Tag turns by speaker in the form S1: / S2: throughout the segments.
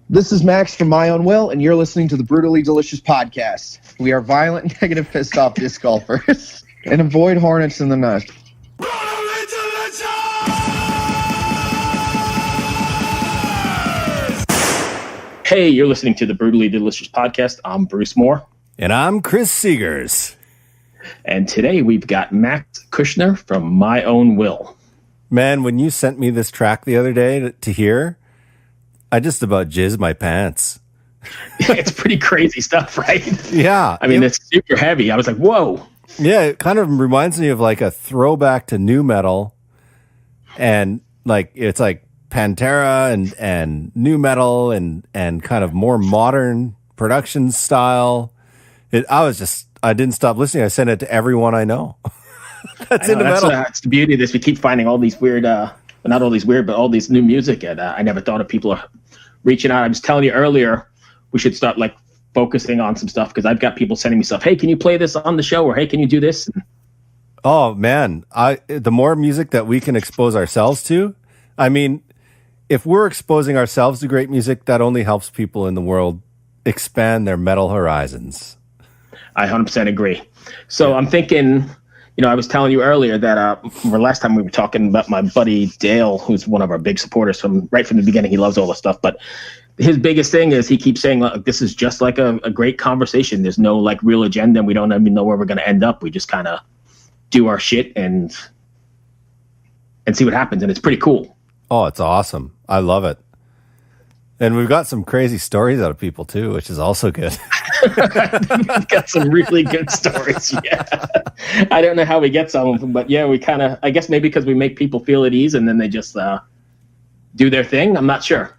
S1: This is Max from My Own Will, and you're listening to the Brutally Delicious Podcast. We are violent, negative, pissed-off disc golfers and avoid hornets in the nest.
S2: Brutally Delicious!
S3: Hey, you're listening to the Brutally Delicious Podcast. I'm Bruce Moore.
S4: And I'm Chris Seegers.
S3: And today we've got Max Kushner from My Own Will.
S4: Man, when you sent me this track the other day to hear, I just about jizzed my pants.
S3: It's pretty crazy stuff, right?
S4: Yeah.
S3: I mean, it's super heavy. I was like, whoa.
S4: Yeah, it kind of reminds me of like a throwback to nu metal. And like it's like Pantera and nu metal and kind of more modern production style. I didn't stop listening. I sent it to everyone I know. That's into metal.
S3: That's the beauty of this. We keep finding all these weird, not all these weird, but all these new music. And I never thought of people reaching out. I was telling you earlier, we should start like focusing on some stuff because I've got people sending me stuff. Hey, can you play this on the show? Or hey, can you do this?
S4: Oh man, the more music that we can expose ourselves to, I mean, if we're exposing ourselves to great music, that only helps people in the world expand their metal horizons.
S3: I 100% agree. So I'm thinking, I was telling you earlier that last time we were talking about my buddy Dale, who's one of our big supporters from the beginning. He loves all this stuff, but his biggest thing is he keeps saying, like, this is just like a great conversation. There's no like real agenda. And we don't even know where we're going to end up. We just kind of do our shit and see what happens. And it's pretty cool.
S4: Oh, it's awesome. I love it. And we've got some crazy stories out of people too, which is also good.
S3: We've got some really good stories. Yeah. I don't know how we get some of them, but yeah, we kind of, I guess maybe because we make people feel at ease and then they just do their thing. I'm not sure.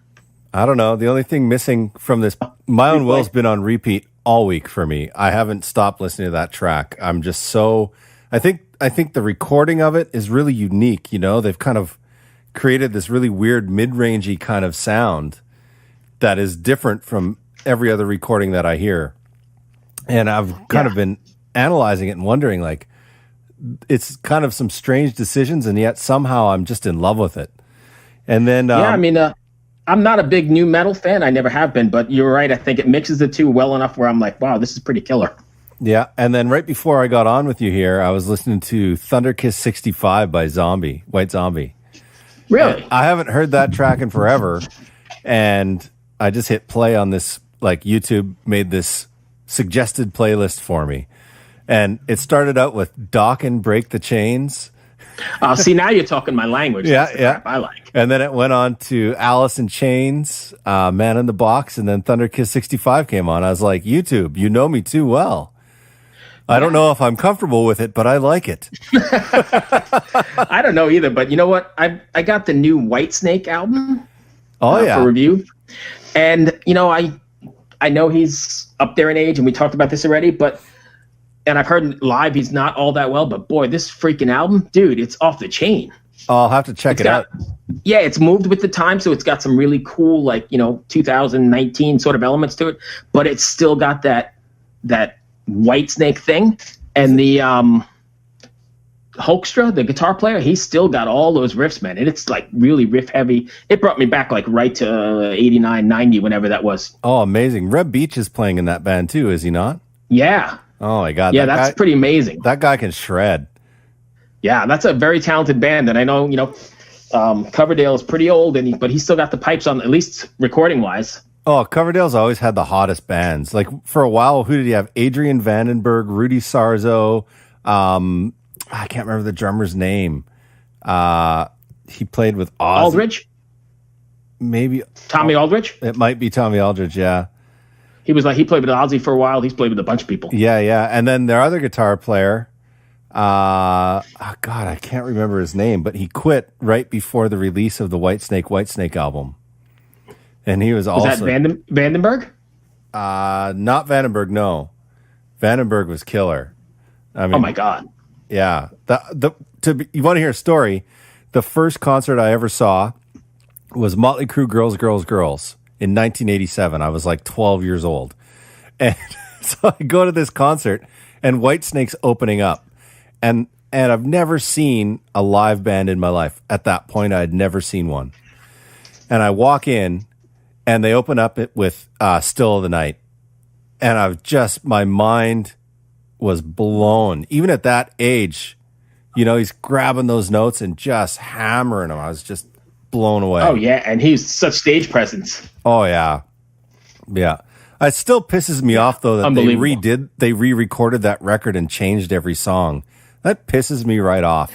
S4: I don't know. The only thing missing from this, My Own Will's been on repeat all week for me. I haven't stopped listening to that track. I'm just so, I think the recording of it is really unique. They've kind of created this really weird mid-rangey kind of sound that is different from every other recording that I hear. And I've kind of been analyzing it and wondering, like, it's kind of some strange decisions, and yet somehow I'm just in love with it. And then...
S3: I'm not a big nu metal fan. I never have been, but you're right. I think it mixes the two well enough where I'm like, wow, this is pretty killer.
S4: Yeah, and then right before I got on with you here, I was listening to Thunder Kiss 65 by White Zombie.
S3: Really?
S4: And I haven't heard that track in forever, and I just hit play on this, like YouTube made this suggested playlist for me. And it started out with Dock and Break the Chains.
S3: See, now you're talking my language. That's the crap I like.
S4: And then it went on to Alice in Chains, Man in the Box, and then Thunder Kiss 65 came on. I was like, YouTube, you know me too well. I don't know if I'm comfortable with it, but I like it.
S3: I don't know either, but you know what? I got the new Whitesnake album
S4: for
S3: review. And, I know he's up there in age, and we talked about this already, and I've heard live he's not all that well, but boy, this freaking album, dude, it's off the chain.
S4: I'll have to check it out.
S3: Yeah, it's moved with the time, so it's got some really cool, 2019 sort of elements to it, but it's still got that Whitesnake thing. And the Hoekstra, the guitar player, he's still got all those riffs, man. And it's like really riff heavy. It brought me back like right to 89, 90, whenever that was.
S4: Oh, amazing. Reb Beach is playing in that band too, is he not?
S3: Yeah.
S4: Oh my God.
S3: Yeah, that's pretty amazing.
S4: That guy can shred.
S3: Yeah, that's a very talented band. And I know, Coverdale is pretty old, but he's still got the pipes on, at least recording wise.
S4: Oh, Coverdale's always had the hottest bands. Like for a while, who did he have? Adrian Vandenberg, Rudy Sarzo, I can't remember the drummer's name. He played with Ozzy.
S3: Aldridge?
S4: Maybe.
S3: Tommy Aldridge?
S4: It might be Tommy Aldridge, yeah.
S3: He played with Ozzy for a while. He's played with a bunch of people.
S4: Yeah. And then their other guitar player, God, I can't remember his name, but he quit right before the release of the Whitesnake album. And he was also...
S3: Was that Vandenberg?
S4: Not Vandenberg, no. Vandenberg was killer. I mean,
S3: oh my God.
S4: Yeah. You want to hear a story? The first concert I ever saw was Motley Crue Girls, Girls, Girls in 1987. I was like 12 years old. And so I go to this concert and Whitesnake's opening up. And I've never seen a live band in my life. At that point, I had never seen one. And I walk in and they open up it with Still of the Night. And my mind was blown. Even at that age, he's grabbing those notes and just hammering them. I was just blown away.
S3: Oh, yeah, and he's such stage presence.
S4: Oh, yeah. Yeah. It still pisses me off, though, that they re-recorded that record and changed every song. That pisses me right off,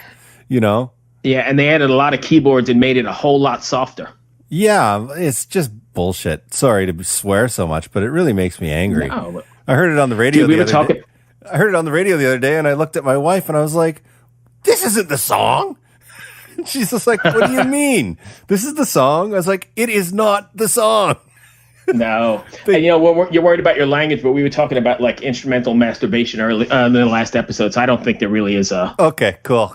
S3: Yeah, and they added a lot of keyboards and made it a whole lot softer.
S4: Yeah, it's just bullshit. Sorry to swear so much, but it really makes me angry.
S3: No.
S4: I heard it on the radio
S3: Dude,
S4: the other day. I heard it on the radio the other day, and I looked at my wife, and I was like, this isn't the song. She's just like, what do you mean? This is the song? I was like, it is not the song.
S3: No. And, you're worried about your language, but we were talking about, like, instrumental masturbation early in the last episode, so I don't think there really is a...
S4: Okay, cool.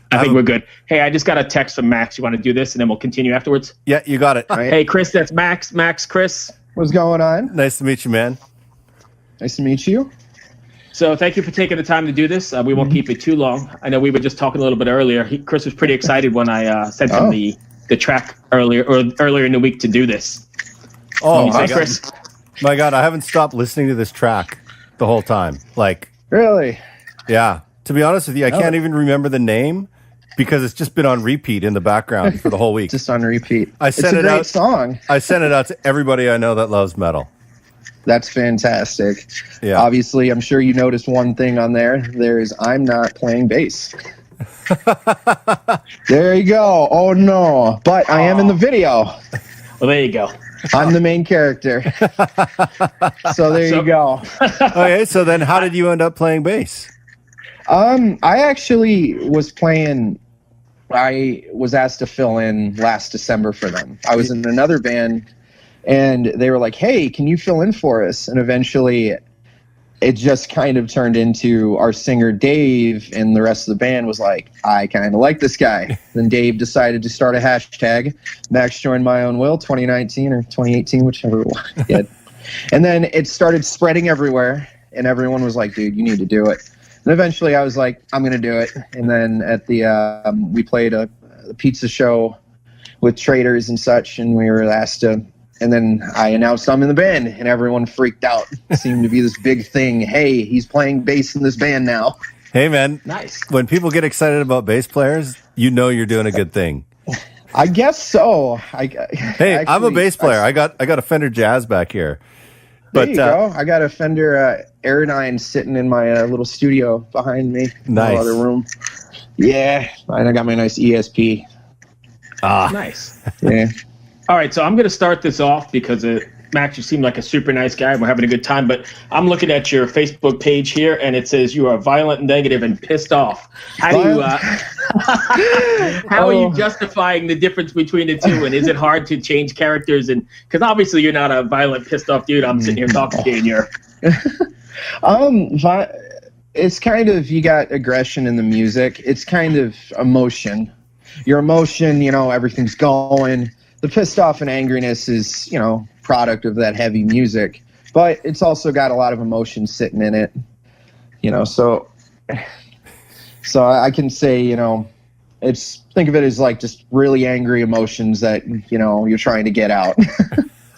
S3: I think we're good. Hey, I just got a text from Max. You want to do this, and then we'll continue afterwards?
S4: Yeah, you got it.
S3: Hey, Chris, that's Max. Max, Chris.
S1: What's going on?
S4: Nice to meet you, man.
S1: Nice to meet you.
S3: So thank you for taking the time to do this. We won't keep it too long. I know we were just talking a little bit earlier. Chris was pretty excited when I sent him the track earlier in the week to do this.
S4: Oh, my God.
S3: Chris.
S4: My God, I haven't stopped listening to this track the whole time. Like,
S1: really?
S4: Yeah. To be honest with you, I can't even remember the name because it's just been on repeat in the background for the whole week.
S1: Just on repeat.
S4: It's a great song. I sent it out to everybody I know that loves metal.
S1: That's fantastic.
S4: Yeah.
S1: Obviously, I'm sure you noticed one thing on there. There's I'm not playing bass. There you go. Oh, no. But I am in the video.
S3: Well, there you go.
S1: I'm the main character. So there you go.
S4: Okay, so then how did you end up playing bass?
S1: I actually was playing... I was asked to fill in last December for them. I was in another band, and they were like, hey, can you fill in for us? And eventually it just kind of turned into our singer Dave, and the rest of the band was like, I kind of like this guy. Then Dave decided to start a hashtag. Max joined My Own Will 2019 or 2018, whichever one. Yeah. And then it started spreading everywhere, and everyone was like, dude, you need to do it. And eventually I was like, I'm going to do it. And then at the we played a pizza show with traders and such, and we were asked to... And then I announced I'm in the band, and everyone freaked out. It seemed to be this big thing. Hey, he's playing bass in this band now.
S4: Hey, man.
S3: Nice.
S4: When people get excited about bass players, you know you're doing a good thing.
S1: I guess so.
S4: Hey, I'm a bass player. I got a Fender Jazz back here.
S1: There you go. I got a Fender Aerodyne sitting in my little studio behind me.
S4: Nice.
S1: In the other room. Yeah. And I got my nice ESP.
S3: Nice.
S1: Yeah.
S3: All right, so I'm going to start this off because, Max, you seem like a super nice guy. We're having a good time, but I'm looking at your Facebook page here, and it says you are violent, negative, and pissed off. How do you? How are you justifying the difference between the two? And is it hard to change characters? And because obviously you're not a violent, pissed off dude. I'm sitting here talking to you, and you're.
S1: It's kind of, you got aggression in the music. It's kind of emotion. Your emotion, everything's going. The pissed off and angriness is, product of that heavy music, but it's also got a lot of emotion sitting in it, so I can say, think of it as like just really angry emotions that, you're trying to get out.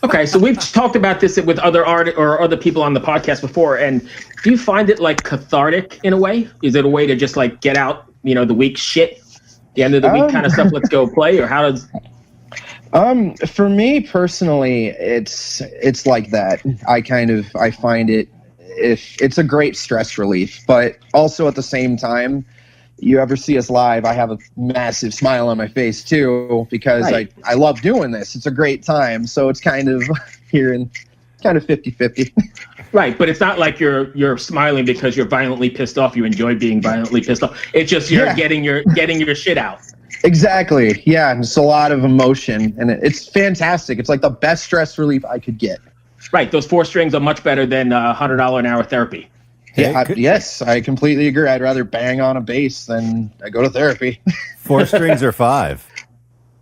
S3: Okay, so we've talked about this with other art or other people on the podcast before, and do you find it like cathartic in a way? Is it a way to just like get out, the week's shit, the end of the week kind of stuff? Let's go play, or how does?
S1: For me personally, it's like that. I find it's a great stress relief, but also at the same time, you ever see us live, I have a massive smile on my face too, because right. I love doing this. It's a great time. So it's kind of here and kind of 50-50.
S3: Right. But it's not like you're smiling because you're violently pissed off. You enjoy being violently pissed off. It's just you're getting your shit out.
S1: Exactly. Yeah. It's a lot of emotion, and it's fantastic. It's like the best stress relief I could get.
S3: Right. Those 4 strings are much better than $100 an hour therapy.
S1: Yeah. Yes, I completely agree. I'd rather bang on a bass than I go to therapy.
S4: 4 strings or 5?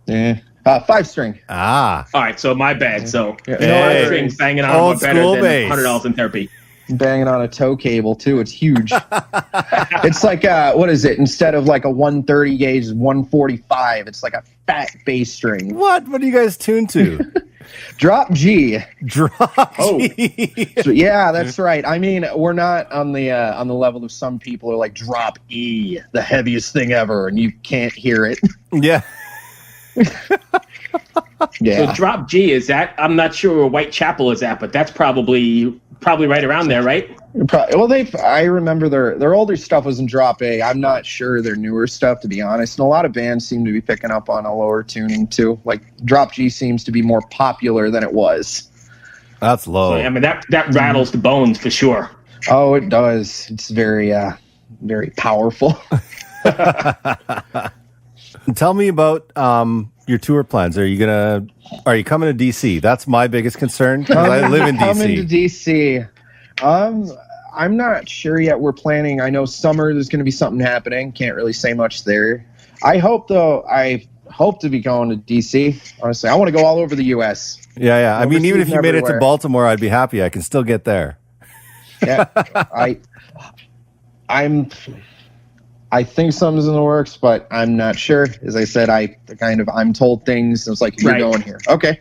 S1: Yeah. 5 string.
S3: All right. So my bad. So 5 strings banging on
S4: old
S3: are better
S4: school
S3: than
S4: bass.
S3: $100 in therapy.
S1: banging on a tow cable too. It's huge. It's like what is it? Instead of like a 130 gauge, 145. It's like a fat bass string.
S4: What do you guys tune to?
S1: Drop G.
S4: Drop G.
S1: So, yeah, that's right. I mean, we're not on the level of some people who are like drop E, the heaviest thing ever, and you can't hear it.
S4: Yeah.
S1: Yeah.
S3: So drop G, is that? I'm not sure where Whitechapel is at, but that's probably right around there, right?
S1: Well, I remember their older stuff was in drop A. I'm not sure their newer stuff, to be honest. And a lot of bands seem to be picking up on a lower tuning too. Like drop G seems to be more popular than it was.
S4: That's low.
S3: So, I mean, that rattles the bones for sure.
S1: Oh, it does. It's very very powerful.
S4: Tell me about your tour plans. Are you coming to DC? That's my biggest concern because I live in DC.
S1: Coming to DC. I'm not sure yet. We're planning. I know summer there's going to be something happening. Can't really say much there. I hope to be going to DC. Honestly, I want to go all over the U.S.
S4: Yeah. I mean, even if you made it to
S1: everywhere.
S4: Baltimore, I'd be happy. I can still get there.
S1: Yeah, I think something's in the works, but I'm not sure. As I said, I'm told things. And it's like, you're going here. Okay.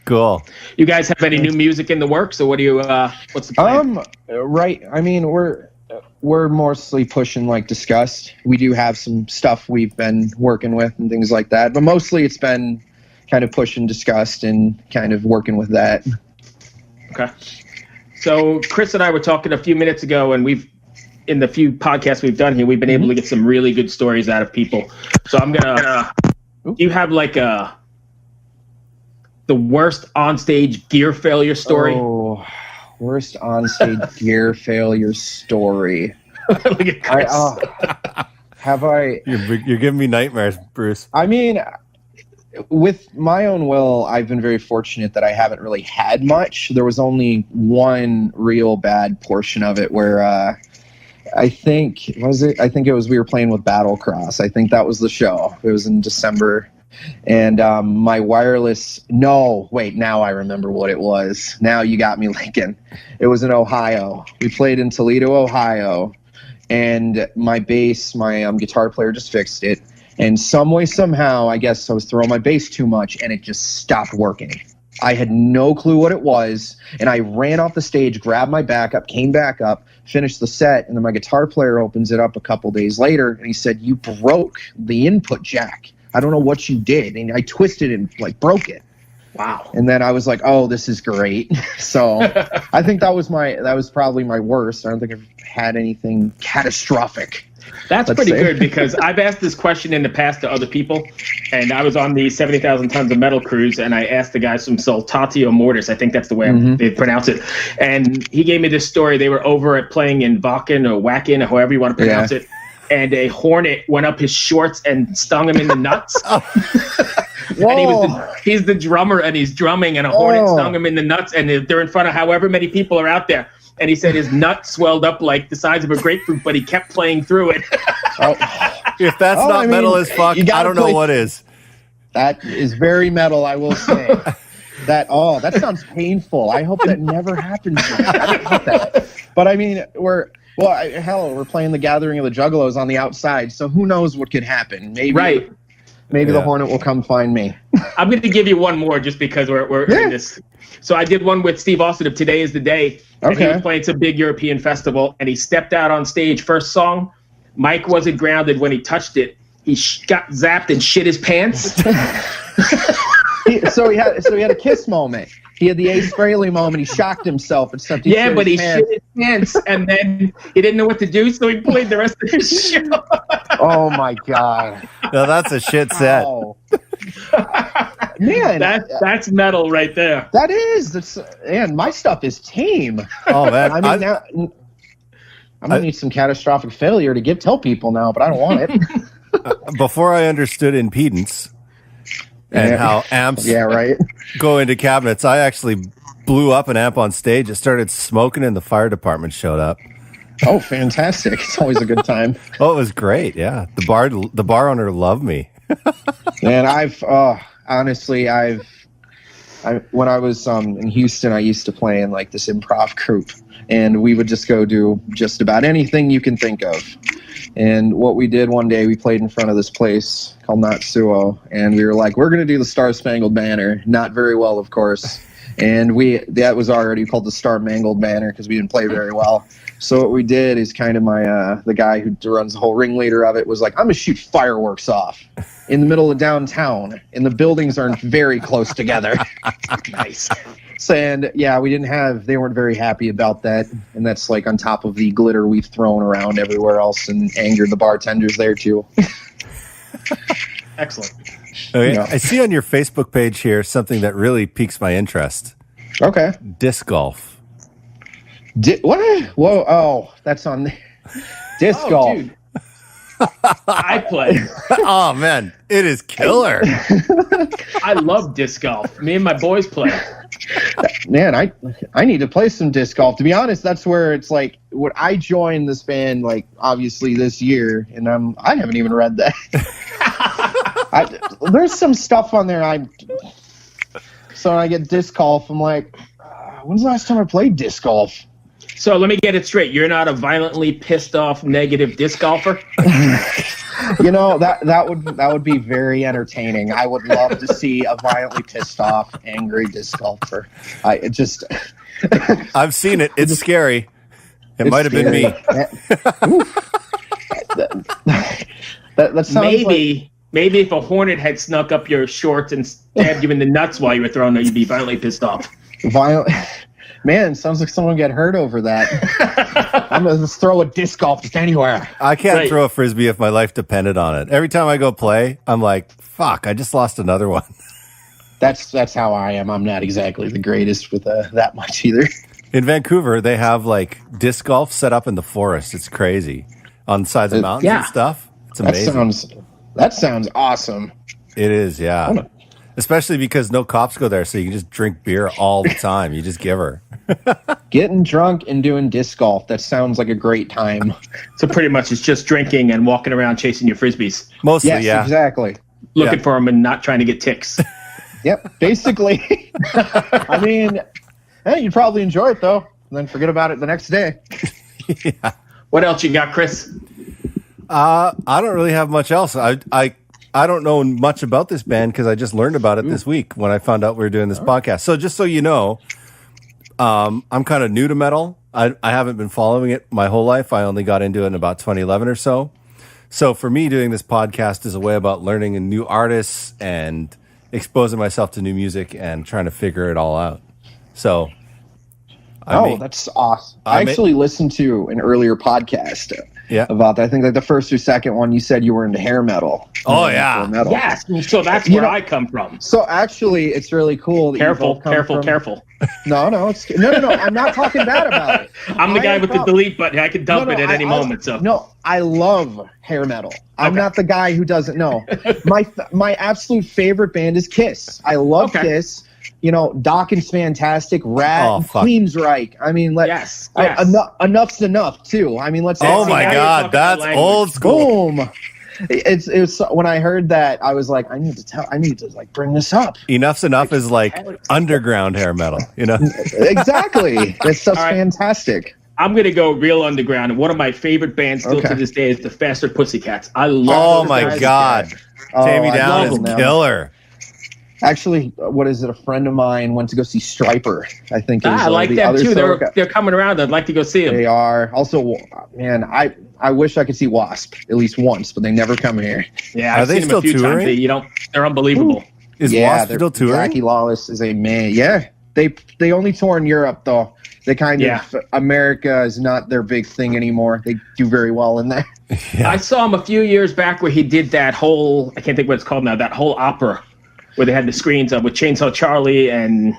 S4: Cool.
S3: You guys have any new music in the works, or what do you? What's the plan?
S1: Right. I mean, we're mostly pushing like Disgust. We do have some stuff we've been working with and things like that, but mostly it's been kind of pushing Disgust and kind of working with that.
S3: Okay. So Chris and I were talking a few minutes ago, and in the few podcasts we've done here, we've been able to get some really good stories out of people. So I'm gonna. Do you have like the worst onstage gear failure story?
S1: Oh, worst onstage gear failure story.
S3: Look at Chris.
S1: Have I?
S4: You're giving me nightmares, Bruce.
S1: I mean, with my own will, I've been very fortunate that I haven't really had much. There was only one real bad portion of it where I think it was we were playing with Battlecross. I think that was the show. It was in December. And my wireless, now I remember what it was. Now you got me, Lincoln. It was in Ohio. We played in Toledo, Ohio. And my bass, my guitar player just fixed it. And some way, somehow, I guess I was throwing my bass too much, and it just stopped working. I had no clue what it was, and I ran off the stage, grabbed my backup, came back up, finished the set, and then my guitar player opens it up a couple days later, and he said, "You broke the input jack. I don't know what you did." And I twisted and broke it.
S3: Wow.
S1: And then I was like, "Oh, this is great." So I think that was probably my worst. I don't think I've had anything catastrophic.
S3: That's pretty good, because I've asked this question in the past to other people, and I was on the 70,000 Tons of Metal cruise, and I asked the guys from Saltatio Mortis, I think that's the way they pronounce it, and he gave me this story. They were over at playing in Wacken or Wacken, or however you want to pronounce it, and a hornet went up his shorts and stung him in the nuts. And he's the drummer, and he's drumming, and a hornet stung him in the nuts, and they're in front of however many people are out there. And he said his nut swelled up like the size of a grapefruit, but he kept playing through it.
S4: If that's not metal as fuck, I don't know what is.
S1: That is very metal, I will say. That sounds painful. I hope that never happens to me. I don't want that. But I mean, we're playing the Gathering of the Juggalos on the outside, so who knows what could happen? Maybe the hornet will come find me. I'm
S3: going to give you one more just because we're in this. So I did one with Steve Austin of Today Is the Day. And he was playing some big European festival, and he stepped out on stage. First song, Mike wasn't grounded when he touched it. He got zapped and shit his pants.
S1: So he had a Kiss moment. He had the Ace Frehley moment. He shocked himself and stuff.
S3: He shit his pants, and then he didn't know what to do, so he played the rest of his show.
S1: Oh my God!
S4: No, that's a shit set.
S1: Oh. Man,
S3: that's metal right there.
S1: That is. Man, my stuff is tame.
S4: Oh man,
S1: I mean, now I'm gonna need some catastrophic failure to tell people now, but I don't want it.
S4: Before I understood impedance and how amps go into cabinets, I actually blew up an amp on stage. It started smoking, and the fire department showed up.
S1: Oh, fantastic! It's always a good time.
S4: Oh, it was great. Yeah, the bar owner loved me.
S1: And I've when I was in Houston, I used to play in like this improv group, and we would just go do just about anything you can think of. And what we did one day, we played in front of this place called Natsuo, and we were like, we're going to do the Star Spangled Banner. Not very well, of course. And that was already called the Star Mangled Banner because we didn't play very well. So what we did is kind of the guy who runs the whole ringleader of it was like, I'm going to shoot fireworks off in the middle of downtown, and the buildings aren't very close together.
S3: Nice.
S1: And yeah, they weren't very happy about that. And that's like on top of the glitter we've thrown around everywhere else and angered the bartenders there too.
S3: Excellent.
S4: Okay.
S1: Yeah.
S4: I see on your Facebook page here something that really piques my interest.
S1: Okay.
S4: Disc golf.
S1: What? Whoa. Oh, that's on disc golf.
S3: Dude. I play.
S4: Oh, man. It is killer.
S3: I love disc golf. Me and my boys play.
S1: Man, I need to play some disc golf. To be honest, that's where it's like when I joined this band, like obviously this year, and I haven't even read that. There's some stuff on there. So when I get disc golf, I'm like, when's the last time I played disc golf?
S3: So let me get it straight. You're not a violently pissed off negative disc golfer?
S1: That would be very entertaining. I would love to see a violently pissed off, angry disc golfer.
S4: I've seen it. It's scary. It might have been me.
S1: That sounds
S3: Maybe if a hornet had snuck up your shorts and stabbed you in the nuts while you were throwing it, you'd be violently pissed off.
S1: Man, sounds like someone get hurt over that. I'm going to just throw a disc golf just anywhere.
S4: I can't throw a Frisbee if my life depended on it. Every time I go play, I'm like, fuck, I just lost another one.
S1: That's how I am. I'm not exactly the greatest with that much either.
S4: In Vancouver, they have like disc golf set up in the forest. It's crazy. On the sides of mountains and stuff. It's amazing.
S1: That sounds awesome.
S4: It is, yeah. Especially because no cops go there, so you can just drink beer all the time. You just give her.
S1: Getting drunk and doing disc golf, that sounds like a great time.
S3: So pretty much it's just drinking and walking around chasing your Frisbees.
S4: Mostly,
S1: yes,
S4: yeah.
S1: Exactly.
S3: Looking for them and not trying to get ticks.
S1: Yep, basically. I mean, you'd probably enjoy it, though, and then forget about it the next day.
S3: Yeah. What else you got, Chris?
S4: I don't really have much else. I don't know much about this band because I just learned about it this week when I found out we were doing this podcast. So just so you know, I'm kind of new to metal. I haven't been following it my whole life. I only got into it in about 2011 or so. So for me, doing this podcast is a way about learning new artists and exposing myself to new music and trying to figure it all out. So,
S1: that's awesome. I actually listened to an earlier podcast about that. I think like the first or second one, you said you were into hair metal.
S4: Oh, yeah.
S1: Metal.
S3: Yes. So that's where I come from.
S1: So actually, it's really cool. That
S3: Careful.
S1: No. I'm not talking bad about it.
S3: I'm the guy with the delete button. I can dump it at any moment. So
S1: no, I love hair metal. I'm not the guy who doesn't know. My absolute favorite band is Kiss. I love Kiss. Dawkins fantastic, Rat, Queensryche. I mean,
S3: yes.
S1: Enough's enough too. I mean, let's.
S4: Oh my God, that's old school.
S1: Boom. It was when I heard that I was like, I need to like bring this up.
S4: Enough's enough is like underground hair metal,
S1: Exactly. That stuff's fantastic.
S3: I'm going to go real underground. And one of my favorite bands still to this day is the Faster Pussycats. I love
S4: Oh my God. Tammy Down is killer.
S1: Actually, what is it? A friend of mine went to go see Stryper. I think.
S3: I like them too. They're coming around. I'd like to go see them.
S1: They are. Also, man, I wish I could see Wasp at least once, but they never come here.
S3: Yeah, I've seen them a few times. They're unbelievable.
S4: Is Wasp still touring?
S1: Jackie Lawless is a man. Yeah, they only tour in Europe though. They kind of America is not their big thing anymore. They do very well in there.
S3: Yeah. I saw him a few years back where he did that whole, I can't think what it's called now, that whole opera where they had the screens up with Chainsaw Charlie and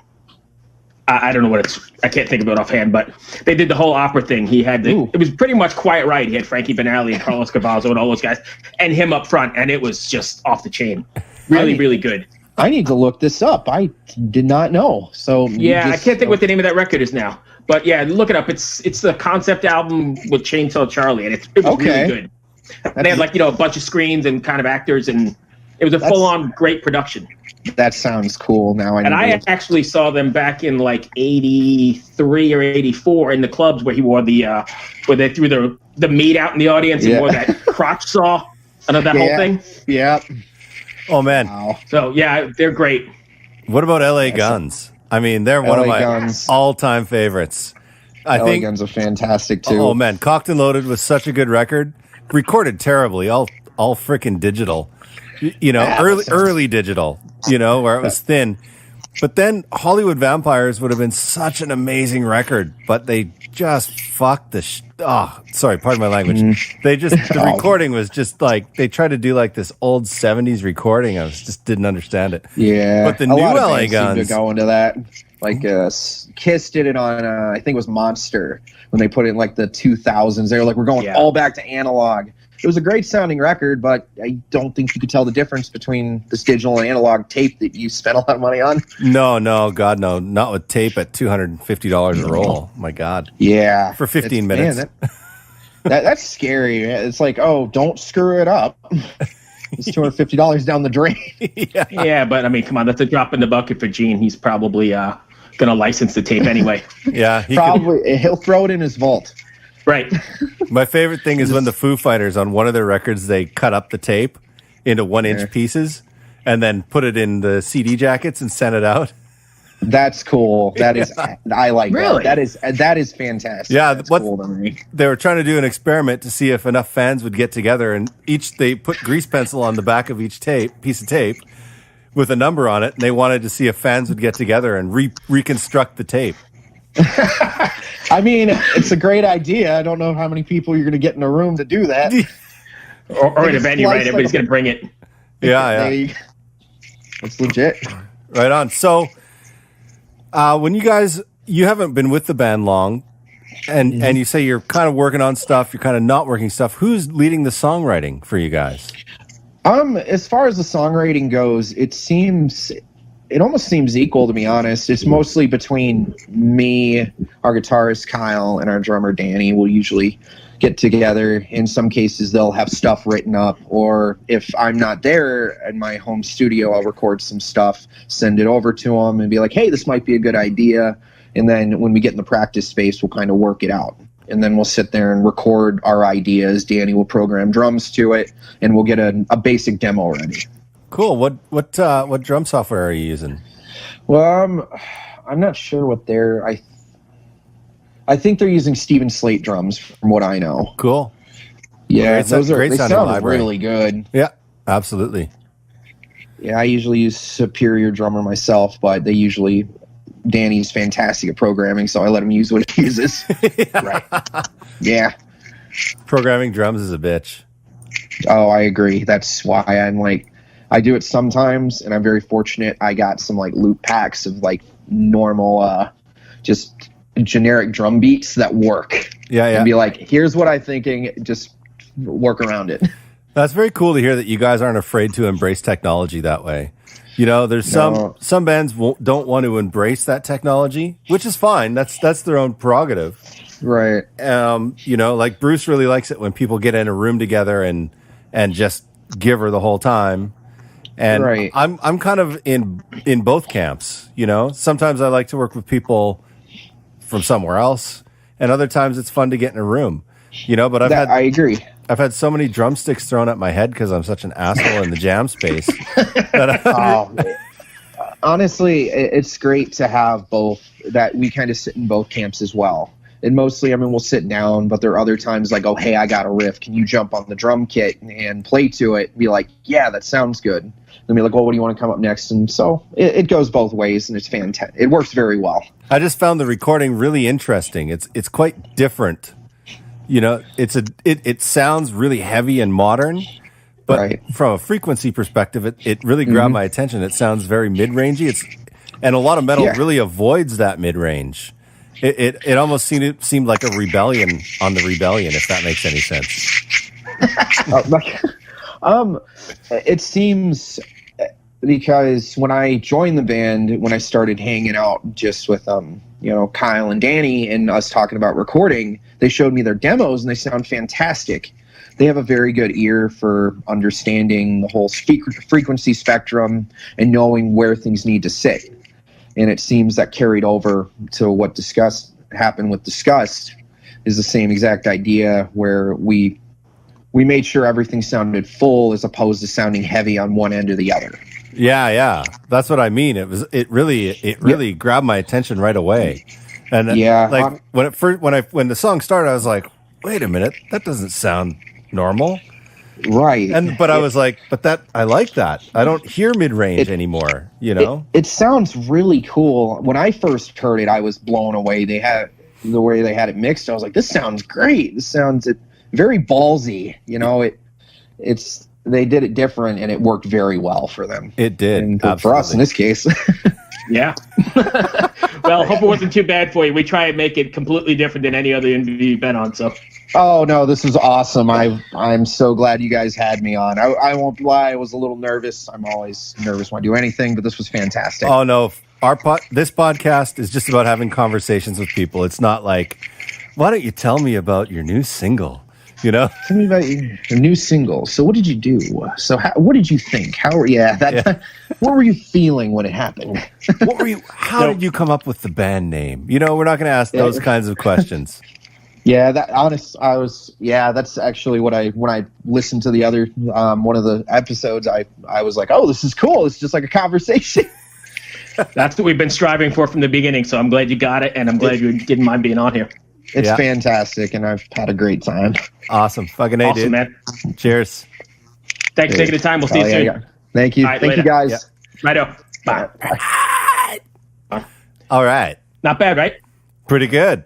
S3: I don't know what I can't think of it offhand, but they did the whole opera thing. He had it was pretty much Quiet Riot. He had Frankie Banali and Carlos Cavazo and all those guys and him up front, and it was just off the chain. Really good.
S1: I need to look this up. I did not know. So
S3: I can't think what the name of that record is now. But yeah, look it up. It's the concept album with Chainsaw Charlie, and it was really good. And they had a bunch of screens and kind of actors, and it was a full-on great production.
S1: That sounds cool. Now
S3: And I actually saw them back in like '83 or '84 in the clubs where he wore the where they threw the meat out in the audience and wore that crotch saw. I know that whole thing.
S1: Yeah.
S4: Oh man.
S1: Wow.
S3: So yeah, they're great.
S4: What about LA Guns? I mean, they're one of my
S1: Guns.
S4: all-time favorites. I think
S1: Guns are fantastic too.
S4: Oh man, Cocked and Loaded was such a good record. Recorded terribly, all freaking digital. You know, early digital, you know, where it was thin. But then Hollywood Vampires would have been such an amazing record, but they just fucked the sorry, pardon my language. They just the recording was just like they tried to do like this old 70s recording. I just didn't understand it.
S1: Yeah.
S4: But the new LA Guns
S1: seem to go into that. Like Kiss did it on I think it was Monster when they put it in like the 2000s. They were like, we're going all back to analog. It was a great sounding record, but I don't think you could tell the difference between this digital and analog tape that you spent a lot of money on.
S4: No, God, no. Not with tape at $250 a roll. My God.
S1: Yeah.
S4: For 15 minutes.
S1: Man, that's scary. It's like, oh, don't screw it up. It's $250 down the drain.
S3: Yeah, but I mean, come on, that's a drop in the bucket for Gene. He's probably going to license the tape anyway.
S4: Yeah.
S1: He'll throw it in his vault.
S3: Right.
S4: My favorite thing is when the Foo Fighters, on one of their records, they cut up the tape into 1-inch pieces and then put it in the CD jackets and sent it out.
S1: That's cool. That is, I like
S3: really?
S1: That is fantastic.
S4: Yeah,
S1: that's cool to me.
S4: They were trying to do an experiment to see if enough fans would get together, and they put grease pencil on the back of each piece of tape with a number on it, and they wanted to see if fans would get together and reconstruct the tape.
S1: I mean, it's a great idea. I don't know how many people you're going to get in a room to do that.
S3: or in a venue, right? Everybody's going to bring it.
S4: Yeah.
S1: That's legit.
S4: Right on. So, when you haven't been with the band long, and you say you're kind of working on stuff, you're kind of not working stuff, who's leading the songwriting for you guys?
S1: As far as the songwriting goes, it almost seems equal, to be honest. It's mostly between me, our guitarist Kyle, and our drummer Danny. We'll usually get together. In some cases, they'll have stuff written up, or if I'm not there in my home studio, I'll record some stuff, send it over to them, and be like, hey, this might be a good idea. And then when we get in the practice space, we'll kind of work it out. And then we'll sit there and record our ideas. Danny will program drums to it, and we'll get a basic demo ready.
S4: Cool. What drum software are you using?
S1: Well, I'm not sure what I think they're using Steven Slate drums, from what I know.
S4: Cool.
S1: Yeah, they sound
S4: library.
S1: really good.
S4: Yeah, absolutely.
S1: Yeah, I usually use Superior Drummer myself, but Danny's fantastic at programming, so I let him use what he uses. Right. Yeah.
S4: Programming drums is a bitch.
S1: Oh, I agree. That's why I'm like, I do it sometimes, and I'm very fortunate. I got some like loop packs of like normal, just generic drum beats that work.
S4: Yeah.
S1: And be like, here's what I'm thinking. Just work around it.
S4: That's very cool to hear that you guys aren't afraid to embrace technology that way. You know, there's some bands don't want to embrace that technology, which is fine. That's their own prerogative.
S1: Right.
S4: You know, like Bruce really likes it when people get in a room together and just give her the whole time. And
S1: right.
S4: I'm kind of in both camps, you know. Sometimes I like to work with people from somewhere else, and other times it's fun to get in a room, you know. But I agree. I've had so many drumsticks thrown at my head because I'm such an asshole in the jam space.
S1: Honestly, it's great to have both, that we kind of sit in both camps as well. And mostly, I mean, we'll sit down, but there are other times like, oh, hey, I got a riff. Can you jump on the drum kit and play to it? And be like, yeah, that sounds good. Then be like, well, what do you want to come up next? And so it goes both ways, and it's fantastic. It works very well.
S4: I just found the recording really interesting. It's quite different. You know, it sounds really heavy and modern, but from a frequency perspective, it really grabbed my attention. It sounds very mid-rangey. And a lot of metal really avoids that mid-range. It almost seemed like a rebellion on the rebellion, if that makes any sense.
S1: It seems, because when I joined the band, when I started hanging out just with Kyle and Danny and us talking about recording, they showed me their demos and they sound fantastic. they have a very good ear for understanding the whole frequency spectrum and knowing where things need to sit. And it seems that carried over to what happened with Disgust is the same exact idea, where we made sure everything sounded full as opposed to sounding heavy on one end or the other.
S4: Yeah. That's what I mean. It really grabbed my attention right away. And like when the song started, I was like, wait a minute, that doesn't sound normal.
S1: Right.
S4: But I was like, I like that. I don't hear mid-range anymore, you know?
S1: It sounds really cool. When I first heard it, I was blown away. The way they had it mixed, I was like, this sounds great. This sounds very ballsy, you know. They did it different, and it worked very well for them.
S4: It did,
S1: and for us in this case.
S3: Yeah. Well, hope it wasn't too bad for you. We try and make it completely different than any other interview you've been on. So.
S1: Oh no, this is awesome. I'm so glad you guys had me on. I won't lie, I was a little nervous. I'm always nervous when I do anything, but this was fantastic.
S4: Oh no, this podcast is just about having conversations with people. It's not like, why don't you tell me about your new single? You know,
S1: tell me about your new single. So, what did you do? So, what did you think? What were you feeling when it happened?
S4: How did you come up with the band name? You know, we're not going to ask those kinds of questions.
S1: Yeah, that's actually when I listened to the other one of the episodes. I was like, oh, this is cool. It's just like a conversation.
S3: That's what we've been striving for from the beginning. So I'm glad you got it, and I'm glad you didn't mind being on here.
S1: It's fantastic, and I've had a great time.
S4: Awesome. Fucking A, dude.
S3: Man.
S4: Cheers.
S3: Thanks for taking the time. We'll see you soon.
S1: Yeah. Thank you.
S3: Right,
S1: Thank you, guys.
S3: Yeah. Righto. Bye.
S4: All right.
S3: Not bad, right?
S4: Pretty good.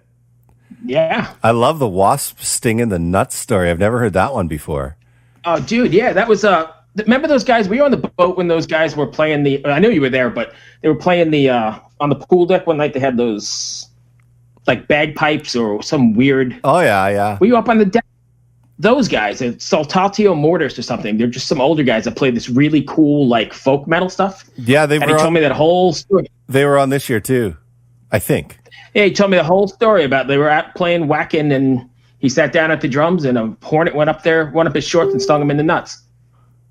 S3: Yeah.
S4: I love the wasp sting in the nuts story. I've never heard that one before.
S3: Oh, dude, yeah. That was remember those guys? Were you on the boat when those guys were playing I know you were there, but they were playing on the pool deck one night. They had those like bagpipes or some weird.
S4: Oh yeah.
S3: Were you up on the deck? Those guys, Saltatio Mortis or something. They're just some older guys that played this really cool like folk metal stuff.
S4: Yeah,
S3: he told me that whole story.
S4: They were on this year too, I think.
S3: Yeah, he told me the whole story about they were out playing whacking, and he sat down at the drums, and a hornet went up his shorts and stung him in the nuts.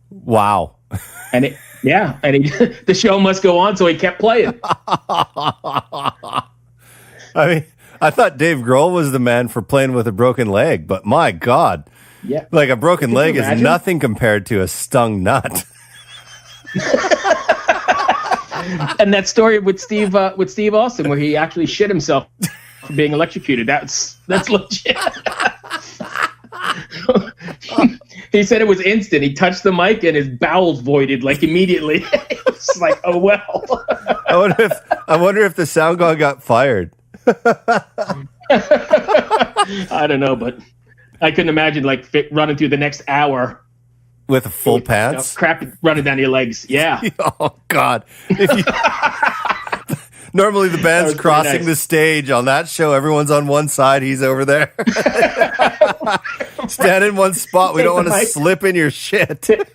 S4: Wow.
S3: And the show must go on, so he kept playing.
S4: I mean, I thought Dave Grohl was the man for playing with a broken leg, but my God.
S3: Yeah.
S4: Like a broken leg is nothing compared to a stung nut.
S3: And that story with Steve Austin, where he actually shit himself for being electrocuted. That's legit. He said it was instant. He touched the mic and his bowels voided like immediately. It was like, oh well.
S4: I wonder if the sound guy got fired.
S3: I don't know, but I couldn't imagine like running through the next hour
S4: with full pants,
S3: crap running down your legs. Yeah.
S4: Oh God. Normally the band's crossing the stage on that show. Everyone's on one side. He's over there. Stand in one spot. We don't want to slip in your shit.
S3: Take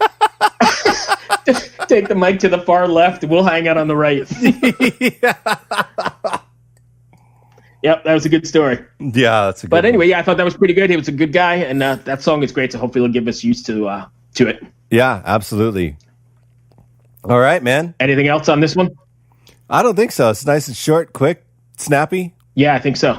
S3: the mic to the far left. We'll hang out on the right. Yep, that was a good story.
S4: Yeah, that's a good
S3: But anyway, yeah, I thought that was pretty good. He was a good guy, and that song is great, so hopefully it'll give us used to it.
S4: Yeah, absolutely. All right, man.
S3: Anything else on this one?
S4: I don't think so. It's nice and short, quick, snappy.
S3: Yeah, I think so.